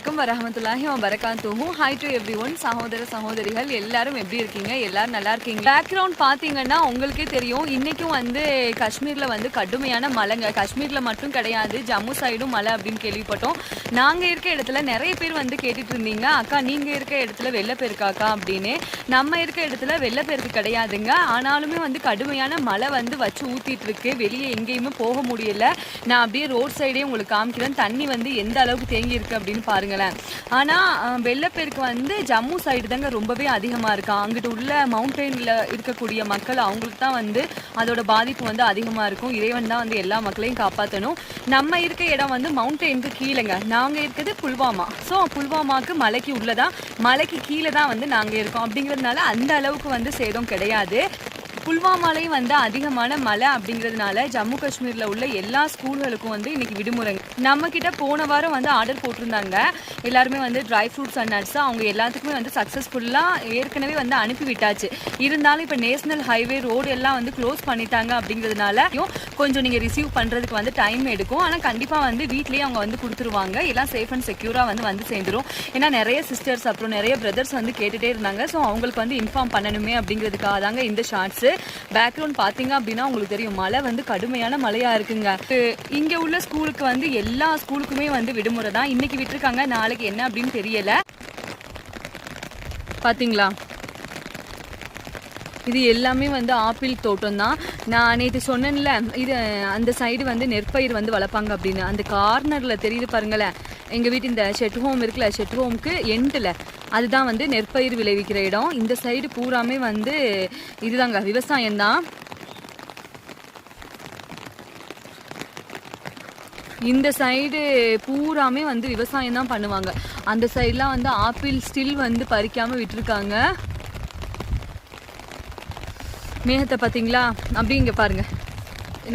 அலைக்கும் வரஹ்மத்துல்லாஹி வபரகாத்துஹு. Hi to everyone. சகோதர சகோதரிகள் எல்லாரும் எப்படி இருக்கீங்க? எல்லாரும் நல்லா இருக்கீங்க? பேக்ரவுண்ட் பார்த்தீங்கன்னா உங்களுக்கே தெரியும், இன்னைக்கும் வந்து காஷ்மீரில் வந்து கடுமையான மழைங்க. காஷ்மீரில் மட்டும் கிடையாது, ஜம்மு சைடும் மழை அப்படின்னு கேள்விப்பட்டோம். நாங்கள் இருக்க இடத்துல நிறைய பேர் வந்து கேட்டுட்டு இருந்தீங்க, அக்கா நீங்கள் இருக்க இடத்துல வெள்ளப்பெருக்காக்கா அப்படின்னு. நம்ம இருக்க இடத்துல வெள்ளப்பெருக்கு கிடையாதுங்க. ஆனாலுமே வந்து கடுமையான மழை வந்து வச்சு ஊற்றிட்டு இருக்கு. வெளியே எங்கேயுமே போக முடியல. நான் அப்படியே ரோட் சைடே உங்களுக்கு காமிக்கிறேன். தண்ணி வந்து எந்த அளவுக்கு தேங்கி இருக்கு அப்படின்னு பாருங்களேன். ஆனால் வெள்ளப்பெருக்கு வந்து ஜம்மு சைடு தாங்க ரொம்பவே அதிகமாக இருக்கும். அங்கிட்டு உள்ள மவுண்டெயினில் இருக்கக்கூடிய மக்கள் அவங்களுக்கு தான் வந்து அதோட பாதிப்பு வந்து அதிகமாக இருக்கும். இறைவன் தான் வந்து எல்லா மக்களையும் காப்பாற்றணும். நம்ம இருக்க இடம் வந்து மவுண்டெயினுக்கு கீழேங்க. நாங்கள் இருக்கிறது புல்வாமா. ஸோ புல்வாமாவுக்கு மலைக்கு உள்ளதான், மலைக்கு கீழே தான் வந்து நாங்கள் இருக்கோம். அப்படிங்கிறதுனால அந்த அளவுக்கு வந்து சேதம் கிடையாது. புல்வாமாலையும் வந்து அதிகமான மழை அப்படிங்கிறதுனால ஜம்மு காஷ்மீரில் உள்ள எல்லா ஸ்கூல்களுக்கும் வந்து இன்னைக்கு விடுமுறைங்க. நம்ம கிட்ட போன வாரம் வந்து ஆர்டர் போட்டிருந்தாங்க. எல்லாருமே வந்து ட்ரை ஃப்ரூட்ஸ் அண்ட் நட்ஸ் அவங்க எல்லாத்துக்குமே வந்து சக்ஸஸ்ஃபுல்லாக ஏற்கனவே வந்து அனுப்பி விட்டாச்சு. இருந்தாலும் இப்போ நேஷனல் ஹைவே ரோடு எல்லாம் வந்து க்ளோஸ் பண்ணிட்டாங்க. அப்படிங்கிறதுனால கொஞ்சம் நீங்கள் ரிசீவ் பண்ணுறதுக்கு வந்து டைம் எடுக்கும். ஆனால் கண்டிப்பாக வந்து வீட்லேயே அவங்க வந்து கொடுத்துருவாங்க. எல்லாம் சேஃப் அண்ட் செக்யூராக வந்து சேர்ந்துடும். ஏன்னா நிறைய சிஸ்டர்ஸ் அப்புறம் நிறைய பிரதர்ஸ் வந்து கேட்டுகிட்டே இருந்தாங்க. ஸோ அவங்களுக்கு வந்து இன்ஃபார்ம் பண்ணணுமே அப்படிங்கிறதுக்காக தாங்க இந்த ஷார்ட்ஸு. பேக்ரவுண்ட் பார்த்தீங்க அப்படின்னா உங்களுக்கு தெரியும், மழை வந்து கடுமையான மழையாக இருக்குங்க. இங்கே உள்ள ஸ்கூலுக்கு வந்து எல்லா ஸ்கூலுக்குமே வந்து விடுமுறை தான். இன்னைக்கு விட்டுருக்காங்க, நாளைக்கு என்ன அப்படின்னு தெரியல. பார்த்தீங்களா, இது எல்லாமே வந்து ஆப்பிள் தோட்டம் தான். நான் நேற்று சொன்னேன்ல, இது அந்த சைடு வந்து நெற்பயிர் வந்து வளர்ப்பாங்க அப்படின்னு. அந்த கார்னரில் தெரியுது பாருங்களேன், எங்கள் வீட்டு இந்த ஷெட் ஹோம் இருக்குல்ல, ஷெட் ஹோமுக்கு எண்டில் அதுதான் வந்து நெற்பயிர் விளைவிக்கிற இடம். இந்த சைடு பூராமே வந்து இதுதாங்க விவசாயம்தான். இந்த சைடு பூராமே வந்து விவசாயம் தான் பண்ணுவாங்க. அந்த சைட்லாம் வந்து ஆப்பிள் ஸ்டில் வந்து பறிக்காமல் விட்டுருக்காங்க. மேகத்தை பார்த்தீங்களா? அப்படி இங்கே பாருங்கள்,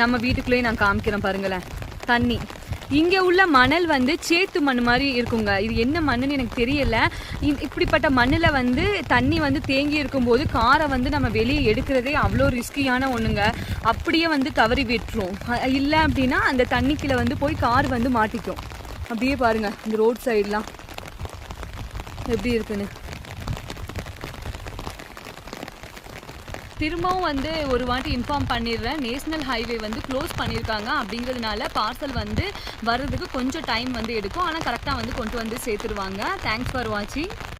நம்ம வீட்டுக்குள்ளேயே நான் காமிக்கிறேன் பாருங்களேன். தண்ணி இங்கே உள்ள மணல் வந்து சேத்து மண் மாதிரி இருக்குங்க. இது என்ன மண்ணுன்னு எனக்கு தெரியல. இப்படிப்பட்ட மண்ணில் வந்து தண்ணி வந்து தேங்கி இருக்கும்போது காரை வந்து நம்ம வெளியே எடுக்கிறதே அவ்வளோ ரிஸ்கியான ஒன்றுங்க. அப்படியே வந்து தவறி விட்டுரும். இல்லை அப்படின்னா அந்த தண்ணிக்குள்ள வந்து போய் கார் வந்து மாட்டிக்கும். அப்படியே பாருங்கள் இந்த ரோட் சைட்லாம் எப்படி இருக்குன்னு. திரும்பவும் வந்து ஒரு வாட்டி இன்ஃபார்ம் பண்ணிடுறேன், நேஷனல் ஹைவே வந்து க்ளோஸ் பண்ணியிருக்காங்க. அப்படிங்கிறதுனால பார்சல் வந்து வர்றதுக்கு கொஞ்சம் டைம் வந்து எடுக்கும். ஆனால் கரெக்டாக வந்து கொண்டு வந்து சேர்த்துருவாங்க. தேங்க்ஸ் ஃபார் வாட்சிங்.